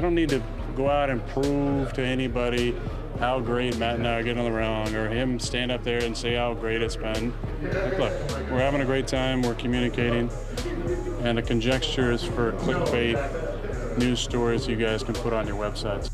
I don't need to go out and prove to anybody how great Matt and I are getting along, or him stand up there and say how great it's been. Like, look, we're having a great time, we're communicating, and the conjecture is for clickbait news stories you guys can put on your websites.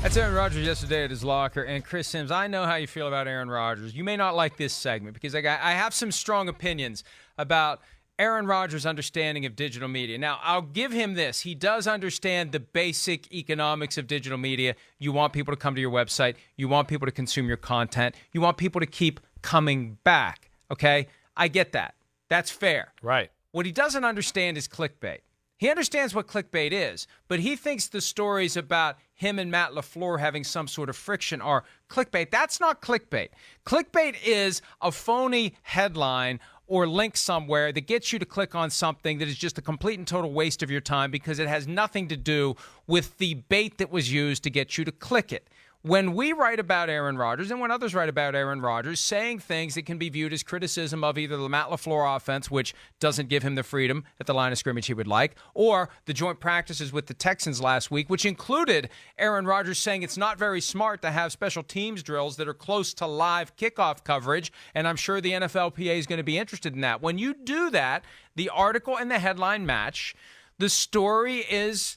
That's Aaron Rodgers yesterday at his locker. And Chris Sims, I know how you feel about Aaron Rodgers. You may not like this segment because I have some strong opinions about Aaron Rodgers' understanding of digital media. Now, I'll give him this. He does understand the basic economics of digital media. You want people to come to your website. You want people to consume your content. You want people to keep coming back, okay? I get that. That's fair. Right. What he doesn't understand is clickbait. He understands what clickbait is, but he thinks the stories about him and Matt LaFleur having some sort of friction are clickbait. That's not clickbait. Clickbait is a phony headline or link somewhere that gets you to click on something that is just a complete and total waste of your time because it has nothing to do with the bait that was used to get you to click it. When we write about Aaron Rodgers and when others write about Aaron Rodgers, saying things that can be viewed as criticism of either the Matt LaFleur offense, which doesn't give him the freedom at the line of scrimmage he would like, or the joint practices with the Texans last week, which included Aaron Rodgers saying it's not very smart to have special teams drills that are close to live kickoff coverage, and I'm sure the NFLPA is going to be interested in that. When you do that, the article and the headline match. The story is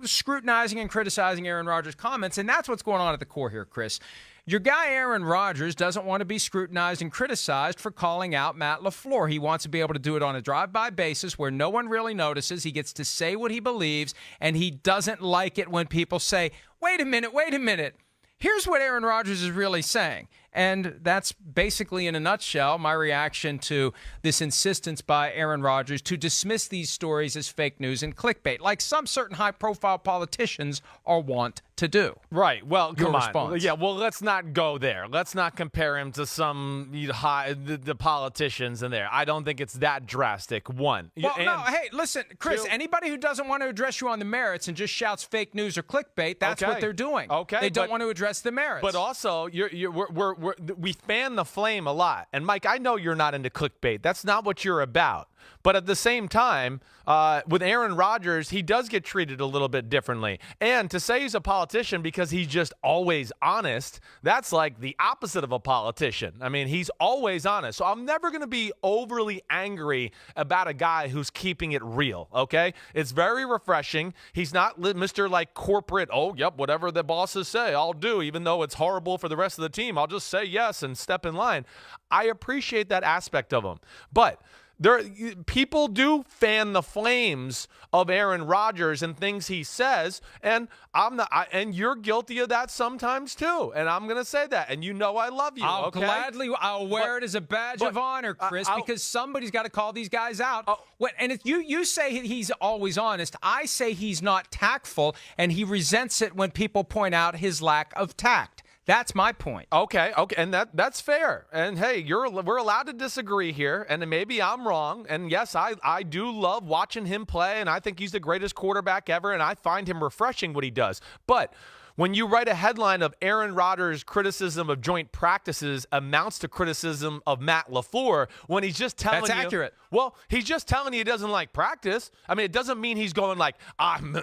scrutinizing and criticizing Aaron Rodgers' comments, and that's what's going on at the core here, Chris. Your guy Aaron Rodgers doesn't want to be scrutinized and criticized for calling out Matt LaFleur. He wants to be able to do it on a drive-by basis where no one really notices. He gets to say what he believes, and he doesn't like it when people say, wait a minute. Here's what Aaron Rodgers is really saying. And that's basically, in a nutshell, my reaction to this insistence by Aaron Rodgers to dismiss these stories as fake news and clickbait, like some certain high-profile politicians are wont to do. Right. Well, come on. Response. Yeah, well, let's not go there. Let's not compare him to some the politicians in there. I don't think it's that drastic, one. Well, no, hey, listen, Chris, anybody who doesn't want to address you on the merits and just shouts fake news or clickbait, that's what they're doing. Okay. They don't want to address the merits. But also, we fan the flame a lot. And, Mike, I know you're not into clickbait. That's not what you're about. But at the same time, with Aaron Rodgers, he does get treated a little bit differently. And to say he's a politician because he's just always honest, that's like the opposite of a politician. I mean, he's always honest. So I'm never going to be overly angry about a guy who's keeping it real, okay? It's very refreshing. He's not Mr. like corporate, oh, yep, whatever the bosses say, I'll do, even though it's horrible for the rest of the team. I'll just say yes and step in line. I appreciate that aspect of him. But people do fan the flames of Aaron Rodgers and things he says, and and you're guilty of that sometimes too. And I'm gonna say that, and you know I love you. I'll wear it as a badge of honor, Chris, because somebody's got to call these guys out. And if you say he's always honest, I say he's not tactful, and he resents it when people point out his lack of tact. That's my point. Okay, and that's fair. And hey, we're allowed to disagree here, and maybe I'm wrong. And yes, I do love watching him play, and I think he's the greatest quarterback ever, and I find him refreshing what he does. But when you write a headline of Aaron Rodgers' criticism of joint practices amounts to criticism of Matt LaFleur, when he's just telling That's accurate. Well, he's just telling you he doesn't like practice. I mean, it doesn't mean he's going like,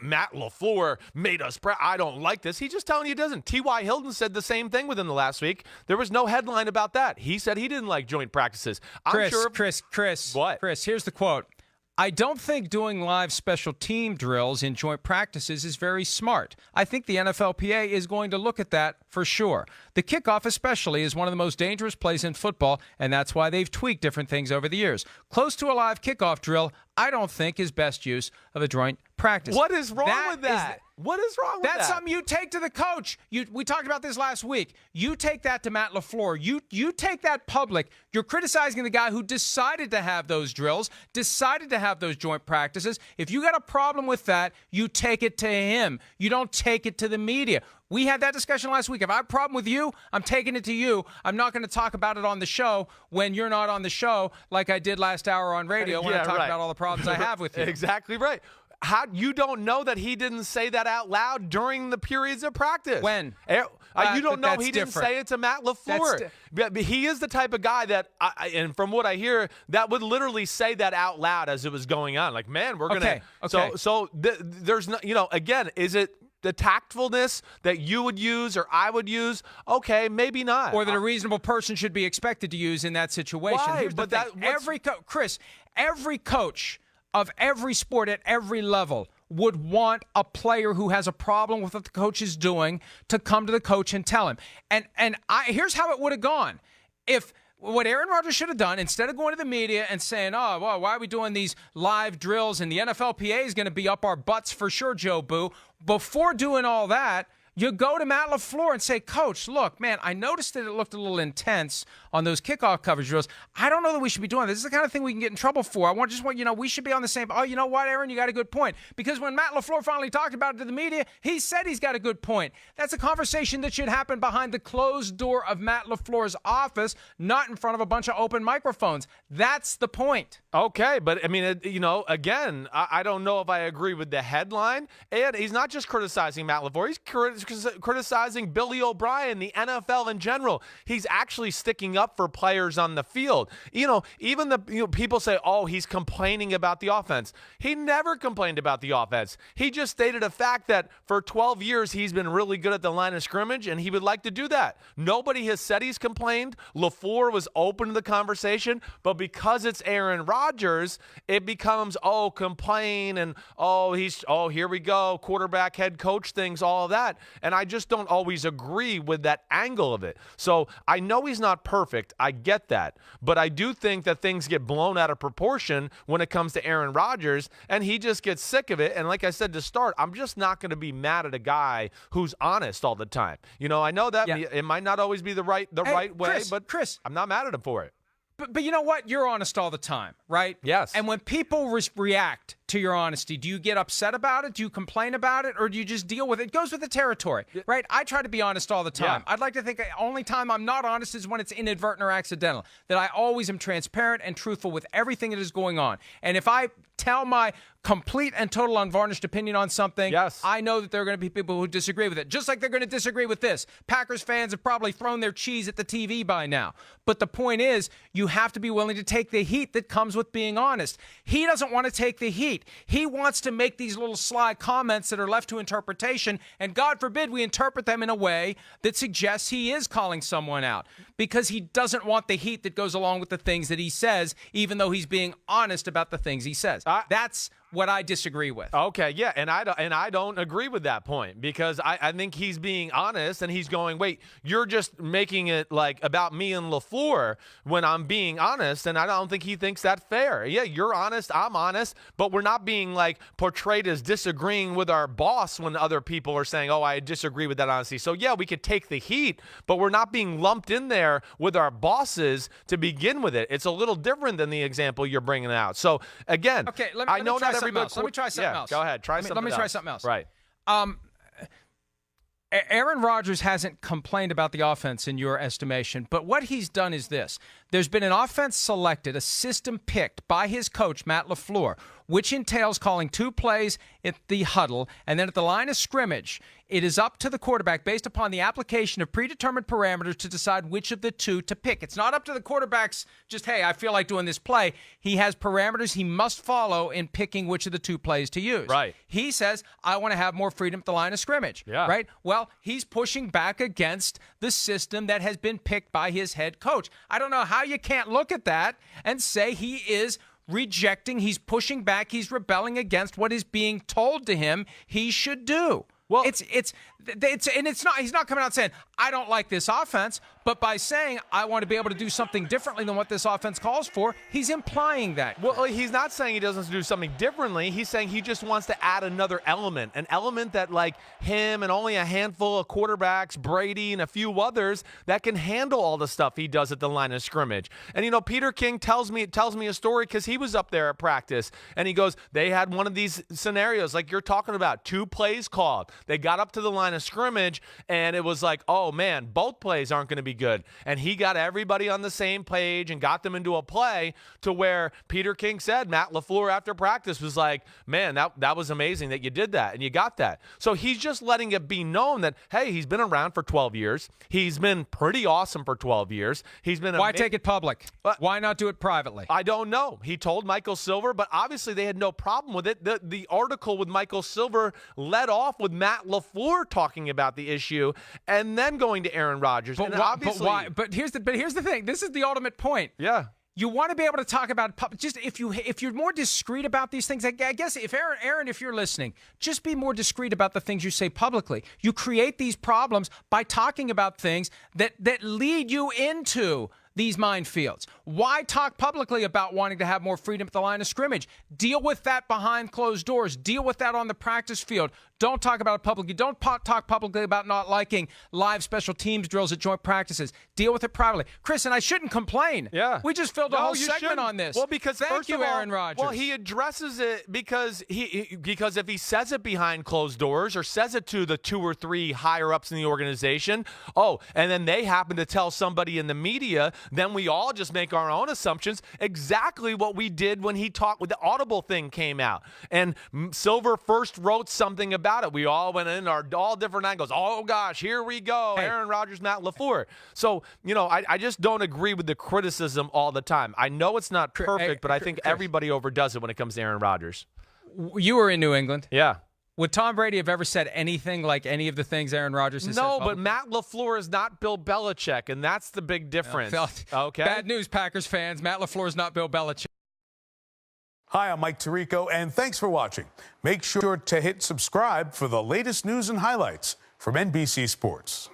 Matt LaFleur made us I don't like this. He's just telling you he doesn't. T.Y. Hilton said the same thing within the last week. There was no headline about that. He said he didn't like joint practices. Chris. What? Chris, here's the quote. I don't think doing live special team drills in joint practices is very smart. I think the NFLPA is going to look at that for sure. The kickoff especially is one of the most dangerous plays in football, and that's why they've tweaked different things over the years. Close to a live kickoff drill, I don't think is best use of a joint practice. What is wrong with that? What is wrong with that? That's something you take to the coach. We talked about this last week. You take that to Matt LaFleur. You take that public. You're criticizing the guy who decided to have those drills, decided to have those joint practices. If you got a problem with that, you take it to him. You don't take it to the media. We had that discussion last week. If I have a problem with you, I'm taking it to you. I'm not going to talk about it on the show when you're not on the show like I did last hour on radio when I talked about all the problems I have with you. Exactly right. How you don't know that he didn't say that out loud during the periods of practice? When? You don't know he didn't say it to Matt LaFleur. He is the type of guy that, and from what I hear, that would literally say that out loud as it was going on. Like, man, we're gonna. Okay. There's no. Again, is it the tactfulness that you would use or I would use? Okay, maybe not. Or that a reasonable person should be expected to use in that situation. Why? Here's the thing. Chris, every coach of every sport at every level would want a player who has a problem with what the coach is doing to come to the coach and tell him. Here's how it would have gone. If what Aaron Rodgers should have done, instead of going to the media and saying, oh, well, why are we doing these live drills and the NFLPA is going to be up our butts for sure, Joe Boo. Before doing all that, you go to Matt LaFleur and say, Coach, look, man, I noticed that it looked a little intense on those kickoff coverage drills. I don't know that we should be doing this. This is the kind of thing we can get in trouble for. We should be on the same. Oh, you know what, Aaron, you got a good point. Because when Matt LaFleur finally talked about it to the media, he said he's got a good point. That's a conversation that should happen behind the closed door of Matt LaFleur's office, not in front of a bunch of open microphones. That's the point. Okay, but I mean, again, I don't know if I agree with the headline. And he's not just criticizing Matt LaFleur. He's criticizing Billy O'Brien, the NFL in general. He's actually sticking up for players on the field. Even people say, oh, he's complaining about the offense. He never complained about the offense. He just stated a fact that for 12 years he's been really good at the line of scrimmage, and he would like to do that. Nobody has said he's complained. LaFleur was open to the conversation, but because it's Aaron Rodgers, it becomes, complain and, here we go, quarterback, head coach things, all of that. And I just don't always agree with that angle of it. So I know he's not perfect. I get that. But I do think that things get blown out of proportion when it comes to Aaron Rodgers, and he just gets sick of it. And like I said to start, I'm just not going to be mad at a guy who's honest all the time. I know that it might not always be the right way, but Chris, I'm not mad at him for it. But you know what? You're honest all the time, right? Yes. And when people react to your honesty, do you get upset about it? Do you complain about it? Or do you just deal with it? It goes with the territory, right? I try to be honest all the time. Yeah. I'd like to think the only time I'm not honest is when it's inadvertent or accidental, that I always am transparent and truthful with everything that is going on. And if I tell my complete and total unvarnished opinion on something, I know that there are going to be people who disagree with it, just like they're going to disagree with this. Packers fans have probably thrown their cheese at the TV by now. But the point is, you have to be willing to take the heat that comes with being honest. He doesn't want to take the heat. He wants to make these little sly comments that are left to interpretation, and God forbid we interpret them in a way that suggests he is calling someone out, because he doesn't want the heat that goes along with the things that he says, even though he's being honest about the things he says. That's what I disagree with. Okay, yeah, and I don't agree with that point, because I think he's being honest, and he's going, wait, you're just making it like about me and LaFleur when I'm being honest, and I don't think he thinks that fair. Yeah, you're honest, I'm honest, but we're not being like portrayed as disagreeing with our boss when other people are saying, oh, I disagree with that honesty. So yeah, we could take the heat, but we're not being lumped in there with our bosses to begin with it. It's a little different than the example you're bringing out. So again, okay, let me try something else. Let me try something else. Go ahead. Let me try something else. Right. Aaron Rodgers hasn't complained about the offense in your estimation, but what he's done is this. There's been an offense selected, a system picked by his coach, Matt LaFleur, which entails calling 2 plays at the huddle, and then at the line of scrimmage, it is up to the quarterback based upon the application of predetermined parameters to decide which of the 2 to pick. It's not up to the quarterback's just, hey, I feel like doing this play. He has parameters he must follow in picking which of the 2 plays to use. Right. He says, I want to have more freedom at the line of scrimmage. Yeah. Right? Well, he's pushing back against the system that has been picked by his head coach. I don't know how you can't look at that and say he is rejecting, he's pushing back, he's rebelling against what is being told to him he should do. Well, he's not coming out saying, I don't like this offense, but by saying I want to be able to do something differently than what this offense calls for, he's implying that. Well, he's not saying he doesn't do something differently. He's saying he just wants to add another element, an element that like him and only a handful of quarterbacks, Brady and a few others, that can handle all the stuff he does at the line of scrimmage. And Peter King tells me a story because he was up there at practice, and he goes, they had one of these scenarios like you're talking about, 2 plays called. They got up to the line of scrimmage, and it was like, oh, man, both plays aren't going to be good. And he got everybody on the same page and got them into a play to where Peter King said, Matt LaFleur after practice was like, man, that was amazing that you did that and you got that. So he's just letting it be known that, hey, he's been around for 12 years. He's been pretty awesome for 12 years. He's been Why take it public? Why not do it privately? I don't know. He told Michael Silver, but obviously they had no problem with it. The article with Michael Silver led off with Matt LaFleur talking about the issue and then going to Aaron Rodgers. But, why? But here's the thing. This is the ultimate point. Yeah. You want to be able to talk about just if you're more discreet about these things. I guess if Aaron, if you're listening, just be more discreet about the things you say publicly. You create these problems by talking about things that lead you into these minefields. Why talk publicly about wanting to have more freedom at the line of scrimmage? Deal with that behind closed doors. Deal with that on the practice field. Don't talk about it publicly. Don't talk publicly about not liking live special teams drills at joint practices. Deal with it privately. Chris, and I shouldn't complain. Yeah. We just filled a whole segment shouldn't. on this. Well, because Thank you, Aaron Rodgers. Well, he addresses it because if he says it behind closed doors or says it to the 2 or 3 higher ups in the organization, and then they happen to tell somebody in the media, then we all just make our own assumptions. Exactly what we did when he talked when the Audible thing came out. And Silver first wrote something about it. We all went in all different angles. Oh, gosh, here we go. Hey. Aaron Rodgers, Matt LaFleur. So, I just don't agree with the criticism all the time. I know it's not perfect, but I think everybody overdoes it when it comes to Aaron Rodgers. You were in New England. Yeah. Would Tom Brady have ever said anything like any of the things Aaron Rodgers has said? No, but Matt LaFleur is not Bill Belichick, and that's the big difference. Okay. Bad news, Packers fans. Matt LaFleur is not Bill Belichick. Hi, I'm Mike Tirico, and thanks for watching. Make sure to hit subscribe for the latest news and highlights from NBC Sports.